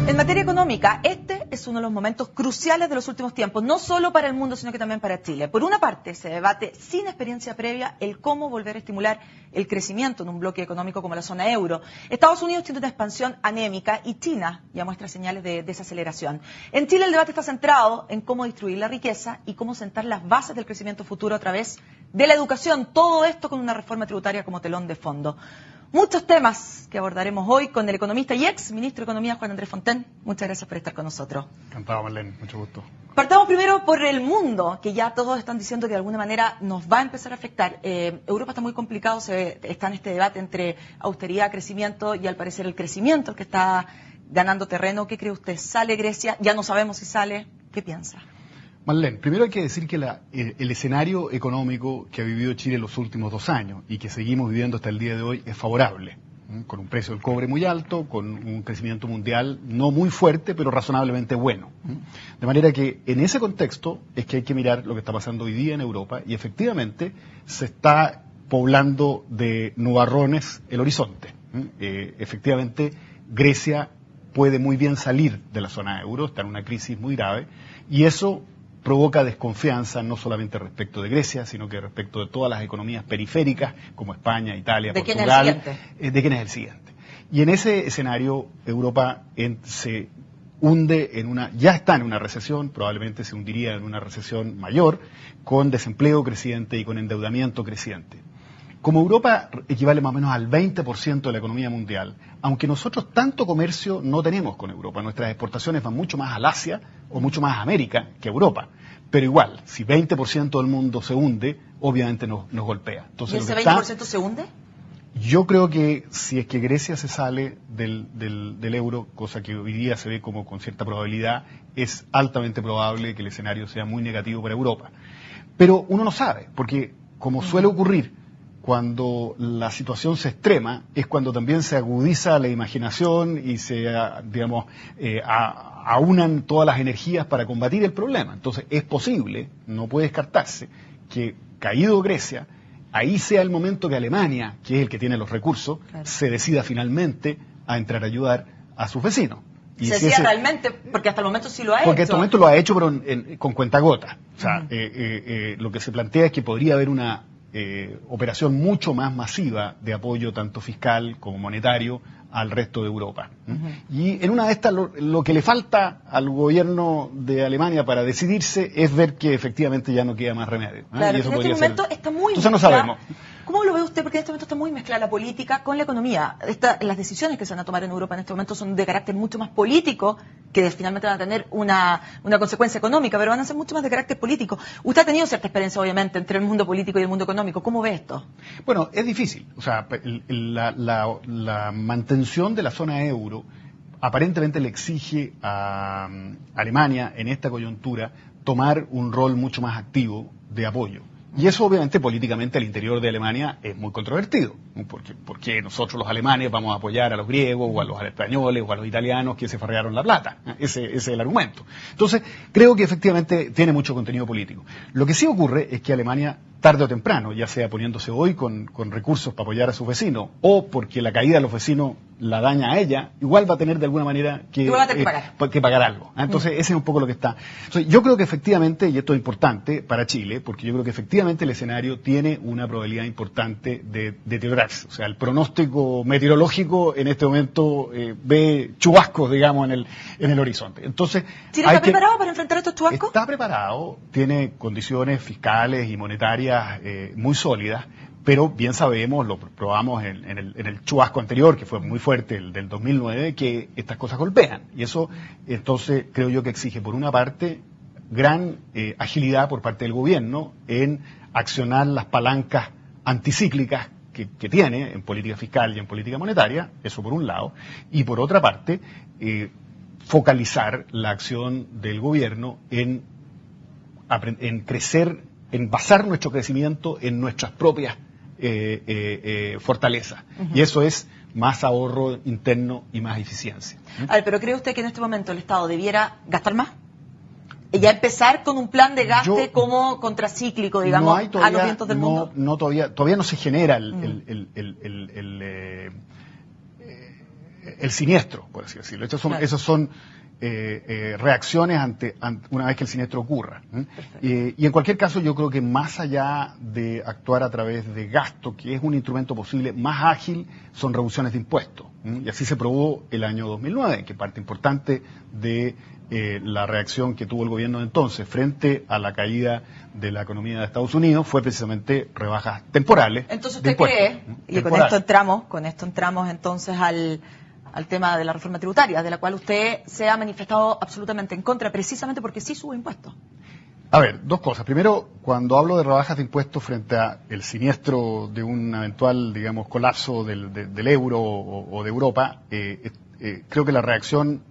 En materia económica, este es uno de los momentos cruciales de los últimos tiempos, no solo para el mundo, sino que también para Chile. Por una parte, se debate sin experiencia previa el cómo volver a estimular el crecimiento en un bloque económico como la zona euro. Estados Unidos tiene una expansión anémica y China ya muestra señales de desaceleración. En Chile el debate está centrado en cómo distribuir la riqueza y cómo sentar las bases del crecimiento futuro a través de la educación. Todo esto con una reforma tributaria como telón de fondo. Muchos temas que abordaremos hoy con el economista y ex ministro de Economía, Juan Andrés Fontaine. Muchas gracias por estar con nosotros. Encantado, Marlene. Mucho gusto. Partamos primero por el mundo, que ya todos están diciendo que de alguna manera nos va a empezar a afectar. Europa está muy complicado, está en este debate entre austeridad, crecimiento y al parecer el crecimiento el que está ganando terreno. ¿Qué cree usted? ¿Sale Grecia? Ya no sabemos si sale. ¿Qué piensa? Marlene, primero hay que decir que el escenario económico que ha vivido Chile en los últimos 2 años y que seguimos viviendo hasta el día de hoy es favorable, con un precio del cobre muy alto, con un crecimiento mundial no muy fuerte, pero razonablemente bueno. De manera que en ese contexto es que hay que mirar lo que está pasando hoy día en Europa y efectivamente se está poblando de nubarrones el horizonte. Efectivamente, Grecia puede muy bien salir de la zona euro, está en una crisis muy grave, y eso provoca desconfianza no solamente respecto de Grecia, sino que respecto de todas las economías periféricas, como España, Italia, Portugal. ¿De quién es el siguiente? Y en ese escenario, Europa se hunde ya está en una recesión, probablemente se hundiría en una recesión mayor, con desempleo creciente y con endeudamiento creciente. Como Europa equivale más o menos al 20% de la economía mundial, aunque nosotros tanto comercio no tenemos con Europa, nuestras exportaciones van mucho más al Asia o mucho más a América que a Europa, pero igual, si 20% del mundo se hunde, obviamente nos golpea. Entonces, ¿y ese 20% se hunde? Yo creo que si es que Grecia se sale del euro, cosa que hoy día se ve como con cierta probabilidad, es altamente probable que el escenario sea muy negativo para Europa. Pero uno no sabe, porque como suele ocurrir, cuando la situación se extrema, es cuando también se agudiza la imaginación y se, aunan todas las energías para combatir el problema. Entonces, es posible, no puede descartarse, que caído Grecia, ahí sea el momento que Alemania, que es el que tiene los recursos, claro, se decida finalmente a entrar a ayudar a sus vecinos. Y se decía realmente, porque hasta el momento sí lo ha hecho. Porque hasta el momento lo ha hecho, pero con cuentagotas. O sea, lo que se plantea es que podría haber una operación mucho más masiva de apoyo tanto fiscal como monetario al resto de Europa. Y en una de estas lo que le falta al gobierno de Alemania para decidirse es ver que efectivamente ya no queda más remedio. Claro, y eso en este momento está muy Entonces no sabemos. ¿Cómo lo ve usted? Porque en este momento está muy mezclada la política con la economía. Las decisiones que se van a tomar en Europa en este momento son de carácter mucho más político, que finalmente van a tener una consecuencia económica, pero van a ser mucho más de carácter político. Usted ha tenido cierta experiencia, obviamente, entre el mundo político y el mundo económico. ¿Cómo ve esto? Bueno, es difícil. O sea, la mantención de la zona euro aparentemente le exige a Alemania, en esta coyuntura, tomar un rol mucho más activo de apoyo. Y eso obviamente políticamente al interior de Alemania es muy controvertido, porque nosotros los alemanes vamos a apoyar a los griegos o a los españoles o a los italianos que se farrearon la plata. Ese es el argumento. Entonces, creo que efectivamente tiene mucho contenido político. Lo que sí ocurre es que Alemania, tarde o temprano, ya sea poniéndose hoy con recursos para apoyar a sus vecinos o porque la caída de los vecinos la daña a ella, igual va a tener de alguna manera que pagar algo. Entonces, ese es un poco lo que está. Entonces, yo creo que efectivamente, y esto es importante para Chile, porque yo creo que efectivamente el escenario tiene una probabilidad importante de deteriorarse. O sea, el pronóstico meteorológico en este momento ve chubascos, digamos, en el horizonte. Entonces, ¿Chile está preparado para enfrentar estos chubascos? Está preparado, tiene condiciones fiscales y monetarias muy sólidas, pero bien sabemos, lo probamos en el chubasco anterior, que fue muy fuerte, el del 2009, que estas cosas golpean. Y eso, entonces, creo yo que exige, por una parte, gran agilidad por parte del gobierno en accionar las palancas anticíclicas que tiene en política fiscal y en política monetaria, eso por un lado, y por otra parte, focalizar la acción del gobierno en crecer, en basar nuestro crecimiento en nuestras propias fortalezas. Y eso es más ahorro interno y más eficiencia. A ver, pero ¿cree usted que en este momento el Estado debiera gastar más? Ya empezar con un plan de gasto como contracíclico, digamos, a los vientos del mundo. No, todavía no se genera el siniestro, por así decirlo. Esos son reacciones ante una vez que el siniestro ocurra. Y en cualquier caso, yo creo que más allá de actuar a través de gasto, que es un instrumento posible más ágil, son reducciones de impuestos. Y así se probó el año 2009, que parte importante de la reacción que tuvo el gobierno de entonces frente a la caída de la economía de Estados Unidos fue precisamente rebajas temporales. Entonces usted cree, y con esto entramos entonces al tema de la reforma tributaria, de la cual usted se ha manifestado absolutamente en contra, precisamente porque sí sube impuestos. A ver, dos cosas. Primero, cuando hablo de rebajas de impuestos frente a el siniestro de un eventual, digamos, colapso del euro o de Europa, creo que la reacción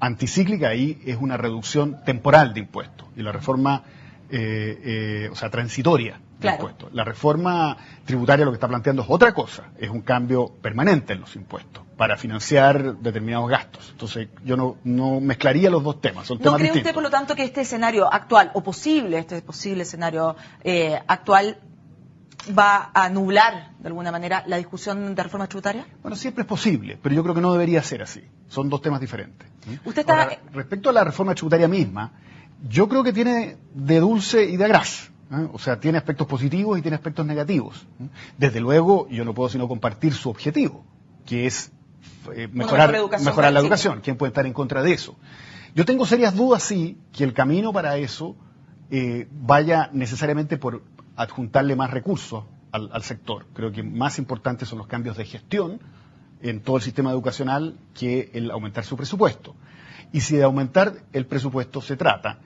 anticíclica ahí es una reducción temporal de impuestos y la reforma, o sea, transitoria de impuestos. La reforma tributaria lo que está planteando es otra cosa, es un cambio permanente en los impuestos para financiar determinados gastos. Entonces, yo no mezclaría los dos temas, son temas distintos. ¿No cree usted, por lo tanto, que este escenario actual, o este posible escenario actual, va a nublar, de alguna manera, la discusión de reforma tributaria? Bueno, siempre es posible, pero yo creo que no debería ser así. Son dos temas diferentes. Usted está... Ahora, respecto a la reforma tributaria misma, yo creo que tiene de dulce y de gras. O sea, tiene aspectos positivos y tiene aspectos negativos. Desde luego, yo no puedo sino compartir su objetivo, que es mejorar la educación. ¿Quién puede estar en contra de eso? Yo tengo serias dudas, sí, que el camino para eso vaya necesariamente por adjuntarle más recursos al sector. Creo que más importantes son los cambios de gestión en todo el sistema educacional que el aumentar su presupuesto. Y si de aumentar el presupuesto se trata,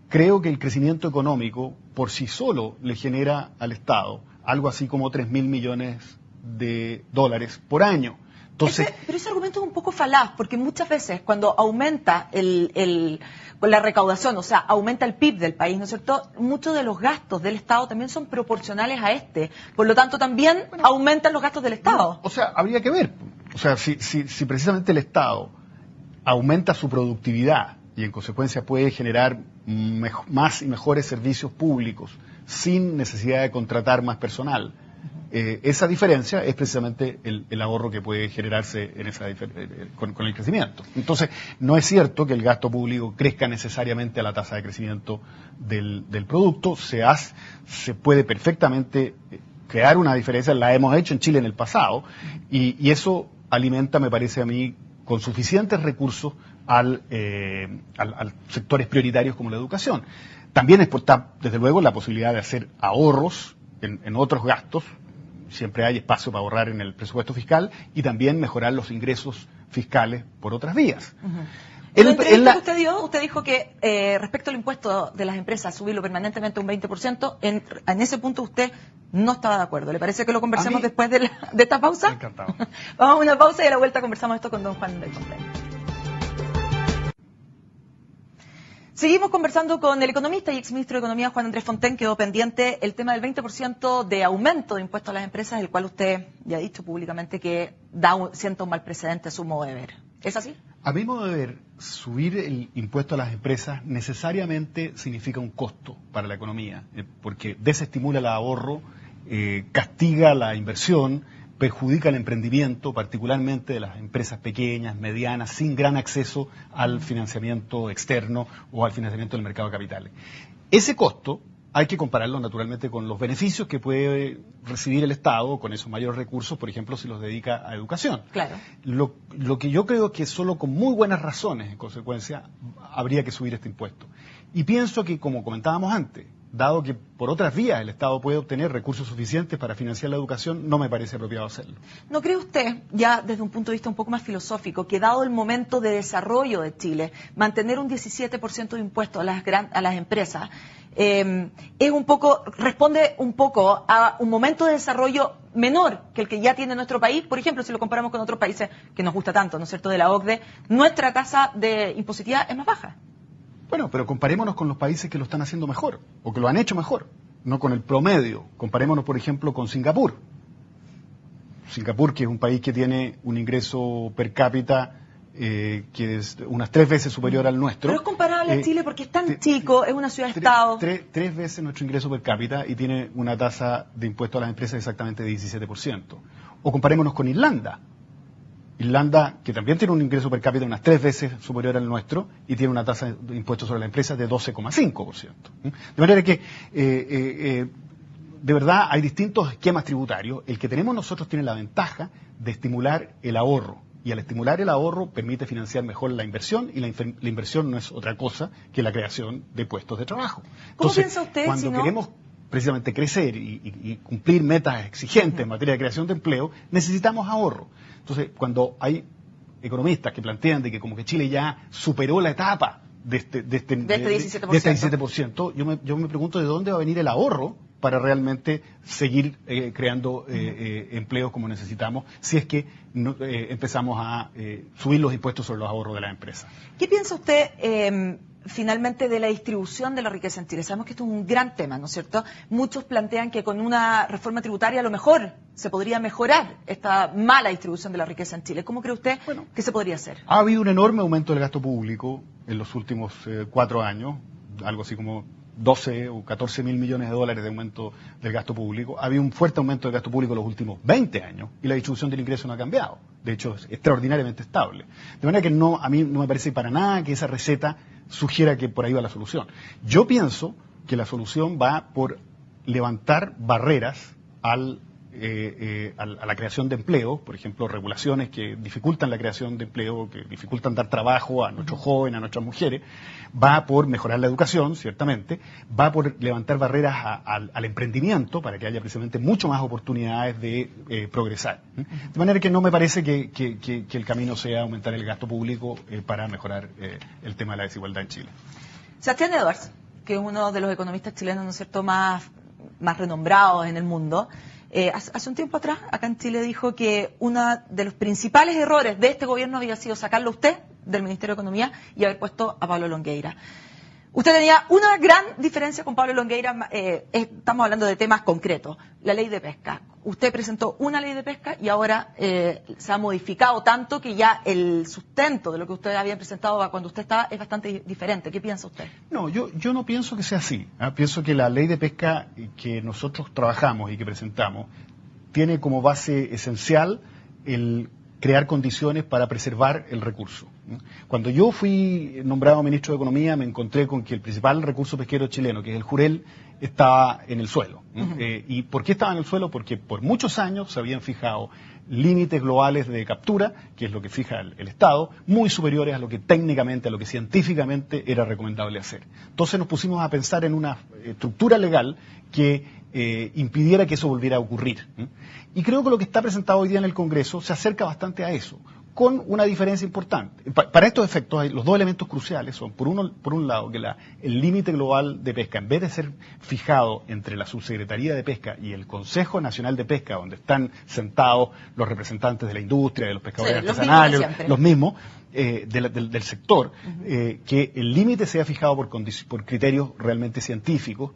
creo que el crecimiento económico por sí solo le genera al Estado algo así como 3.000 millones de dólares por año. Entonces, pero ese argumento es un poco falaz, porque muchas veces cuando aumenta la recaudación, o sea, aumenta el PIB del país, ¿no es cierto? Muchos de los gastos del Estado también son proporcionales a este. Por lo tanto, también aumentan los gastos del Estado. O sea, habría que ver. O sea, si precisamente el Estado aumenta su productividad y en consecuencia puede generar más y mejores servicios públicos sin necesidad de contratar más personal, esa diferencia es precisamente el ahorro que puede generarse en con el crecimiento. Entonces, no es cierto que el gasto público crezca necesariamente a la tasa de crecimiento del producto. Se puede perfectamente crear una diferencia, la hemos hecho en Chile en el pasado, y eso alimenta, me parece a mí, con suficientes recursos al sectores prioritarios como la educación. También está, desde luego, la posibilidad de hacer ahorros en otros gastos. Siempre hay espacio para ahorrar en el presupuesto fiscal y también mejorar los ingresos fiscales por otras vías. En la entrevista que usted dio, usted dijo que respecto al impuesto de las empresas, subirlo permanentemente un 20%, en ese punto usted no estaba de acuerdo. ¿Le parece que lo conversemos después de esta pausa? Encantado. Vamos a una pausa y a la vuelta conversamos esto con don Juan del Compré. Seguimos conversando con el economista y exministro de Economía, Juan Andrés Fontaine. Quedó pendiente el tema del 20% de aumento de impuestos a las empresas, el cual usted ya ha dicho públicamente que sienta un mal precedente a su modo de ver. ¿Es así? A mi modo de ver, subir el impuesto a las empresas necesariamente significa un costo para la economía, porque desestimula el ahorro, castiga la inversión, perjudica el emprendimiento, particularmente de las empresas pequeñas, medianas, sin gran acceso al financiamiento externo o al financiamiento del mercado de capitales. Ese costo hay que compararlo naturalmente con los beneficios que puede recibir el Estado con esos mayores recursos, por ejemplo, si los dedica a educación. Claro. Lo que yo creo que solo con muy buenas razones, en consecuencia, habría que subir este impuesto. Y pienso que, como comentábamos antes, dado que por otras vías el Estado puede obtener recursos suficientes para financiar la educación, no me parece apropiado hacerlo. ¿No cree usted, ya desde un punto de vista un poco más filosófico, que dado el momento de desarrollo de Chile, mantener un 17% de impuestos a las empresas responde un poco a un momento de desarrollo menor que el que ya tiene nuestro país? Por ejemplo, si lo comparamos con otros países que nos gusta tanto, ¿no es cierto?, de la OCDE, nuestra tasa de impositividad es más baja. Bueno, pero comparémonos con los países que lo están haciendo mejor, o que lo han hecho mejor, no con el promedio. Comparémonos, por ejemplo, con Singapur. Singapur, que es un país que tiene un ingreso per cápita que es unas 3 veces superior al nuestro. Pero es comparable a Chile porque es tan chico, es una ciudad-estado. 3 veces nuestro ingreso per cápita y tiene una tasa de impuesto a las empresas exactamente de 17%. O comparémonos con Irlanda. Irlanda, que también tiene un ingreso per cápita unas 3 veces superior al nuestro y tiene una tasa de impuestos sobre la empresa de 12,5%. De manera que, de verdad, hay distintos esquemas tributarios. El que tenemos nosotros tiene la ventaja de estimular el ahorro. Y al estimular el ahorro permite financiar mejor la inversión, y la inversión no es otra cosa que la creación de puestos de trabajo. ¿Cómo Entonces, piensa usted cuando si no... queremos precisamente crecer y cumplir metas exigentes en materia de creación de empleo, necesitamos ahorro. Entonces, cuando hay economistas que plantean de que como que Chile ya superó la etapa de este 17%, yo me pregunto de dónde va a venir el ahorro para realmente seguir creando empleos como necesitamos, si es que empezamos a subir los impuestos sobre los ahorros de las empresas. ¿Qué piensa usted finalmente de la distribución de la riqueza en Chile? Sabemos que esto es un gran tema, ¿no es cierto? Muchos plantean que con una reforma tributaria a lo mejor se podría mejorar esta mala distribución de la riqueza en Chile. ¿Cómo cree usted que se podría hacer? Ha habido un enorme aumento del gasto público en los últimos 4 años, algo así como 12 o 14 mil millones de dólares de aumento del gasto público. Había un fuerte aumento del gasto público en los últimos 20 años y la distribución del ingreso no ha cambiado. De hecho, es extraordinariamente estable. De manera que a mí no me parece para nada que esa receta sugiera que por ahí va la solución. Yo pienso que la solución va por levantar barreras a la creación de empleo, por ejemplo, regulaciones que dificultan la creación de empleo, que dificultan dar trabajo a nuestros jóvenes, a nuestras mujeres, va por mejorar la educación, ciertamente, va por levantar barreras al emprendimiento para que haya precisamente mucho más oportunidades de progresar. De manera que no me parece que el camino sea aumentar el gasto público para mejorar el tema de la desigualdad en Chile. Sebastián Edwards, que es uno de los economistas chilenos, ¿no es cierto?, más renombrados en el mundo, hace un tiempo atrás, acá en Chile, dijo que uno de los principales errores de este gobierno había sido sacarlo usted del Ministerio de Economía y haber puesto a Pablo Longueira. Usted tenía una gran diferencia con Pablo Longueira, estamos hablando de temas concretos, la ley de pesca. Usted presentó una ley de pesca y ahora se ha modificado tanto que ya el sustento de lo que usted había presentado cuando usted estaba es bastante diferente. ¿Qué piensa usted? No, yo no pienso que sea así. Pienso que la ley de pesca que nosotros trabajamos y que presentamos tiene como base esencial el crear condiciones para preservar el recurso. Cuando yo fui nombrado ministro de Economía me encontré con que el principal recurso pesquero chileno, que es el jurel, estaba en el suelo. ¿Y por qué estaba en el suelo? Porque por muchos años se habían fijado límites globales de captura, que es lo que fija el Estado, muy superiores a lo que técnicamente, a lo que científicamente era recomendable hacer. Entonces nos pusimos a pensar en una estructura legal que impidiera que eso volviera a ocurrir. Y creo que lo que está presentado hoy día en el Congreso se acerca bastante a eso, con una diferencia importante. Para estos efectos, los dos elementos cruciales son, por un lado, que el límite global de pesca, en vez de ser fijado entre la Subsecretaría de Pesca y el Consejo Nacional de Pesca, donde están sentados los representantes de la industria, de los pescadores artesanales, los mismos, del sector, que el límite sea fijado por criterios realmente científicos,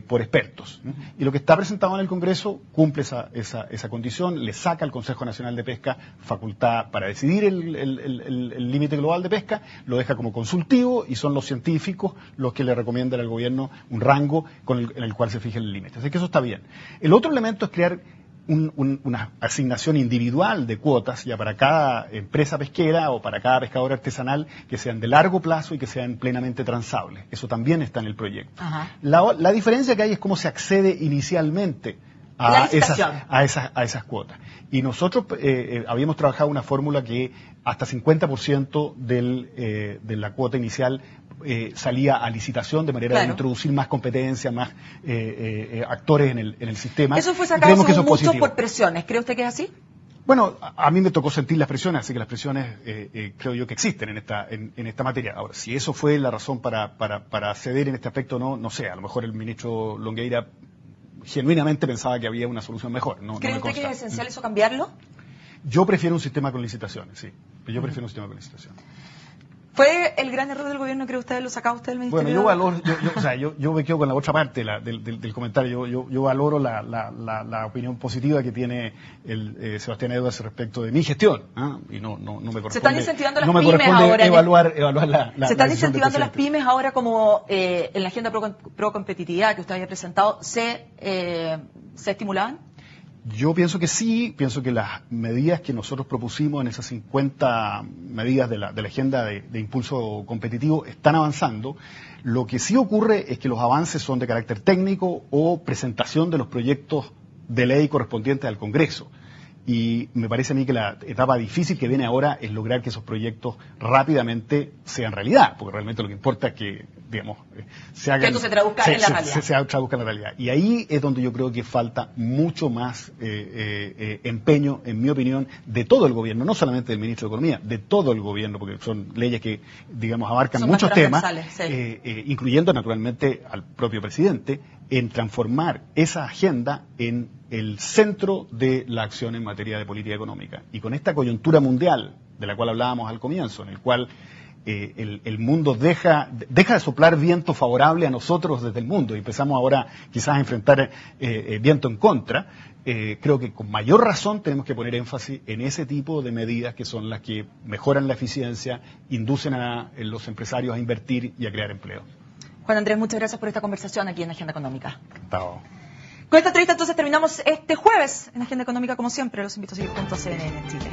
por expertos. Y lo que está presentado en el Congreso cumple esa condición, le saca al Consejo Nacional de Pesca facultad para decidir el límite global de pesca, lo deja como consultivo y son los científicos los que le recomiendan al gobierno un rango en el cual se fije el límite. Así que eso está bien. El otro elemento es crear una asignación individual de cuotas ya para cada empresa pesquera o para cada pescador artesanal que sean de largo plazo y que sean plenamente transables. Eso también está en el proyecto. La diferencia que hay es cómo se accede inicialmente a esas cuotas. Y nosotros habíamos trabajado una fórmula que hasta 50% de la cuota inicial salía a licitación, de manera de introducir más competencia, más actores en el sistema. Eso fue sacado mucho por presiones. ¿Cree usted que es así? Bueno, a mí me tocó sentir las presiones, así que las presiones creo yo que existen en esta materia. Ahora, si eso fue la razón para ceder en este aspecto, no sé. A lo mejor el ministro Longueira genuinamente pensaba que había una solución mejor. ¿Cree usted que es esencial eso cambiarlo? Yo prefiero un sistema con licitaciones, sí. Yo prefiero un sistema con licitaciones. ¿Fue el gran error del gobierno, cree usted, lo sacaba usted del Ministerio? Bueno, yo me quedo con la otra parte del comentario. Yo valoro la opinión positiva que tiene el Sebastián Edwards respecto de mi gestión. Y no me corresponde. Se están incentivando las pymes ahora. Evaluar se están incentivando las pymes ahora como en la agenda pro competitividad que usted había presentado, ¿se estimulaban? Yo pienso que sí, pienso que las medidas que nosotros propusimos en esas 50 medidas de la agenda de impulso competitivo están avanzando. Lo que sí ocurre es que los avances son de carácter técnico o presentación de los proyectos de ley correspondientes al Congreso. Y me parece a mí que la etapa difícil que viene ahora es lograr que esos proyectos rápidamente sean realidad, porque realmente lo que importa es que, digamos, se hagan... Que esto se traduzca en la realidad. Se traduzca en la realidad. Y ahí es donde yo creo que falta mucho más empeño, en mi opinión, de todo el gobierno, no solamente del ministro de Economía, de todo el gobierno, porque son leyes que, digamos, abarcan muchos temas, sí. Incluyendo naturalmente al propio presidente, en transformar esa agenda en el centro de la acción en materia de política económica. Y con esta coyuntura mundial, de la cual hablábamos al comienzo, en el cual el mundo deja de soplar viento favorable a nosotros desde el mundo y empezamos ahora quizás a enfrentar viento en contra, creo que con mayor razón tenemos que poner énfasis en ese tipo de medidas que son las que mejoran la eficiencia, inducen a los empresarios a invertir y a crear empleo. Juan Andrés, muchas gracias por esta conversación aquí en Agenda Económica. Encantado. Con esta entrevista entonces terminamos este jueves en Agenda Económica como siempre. Los invito a seguir junto a CNN en Chile.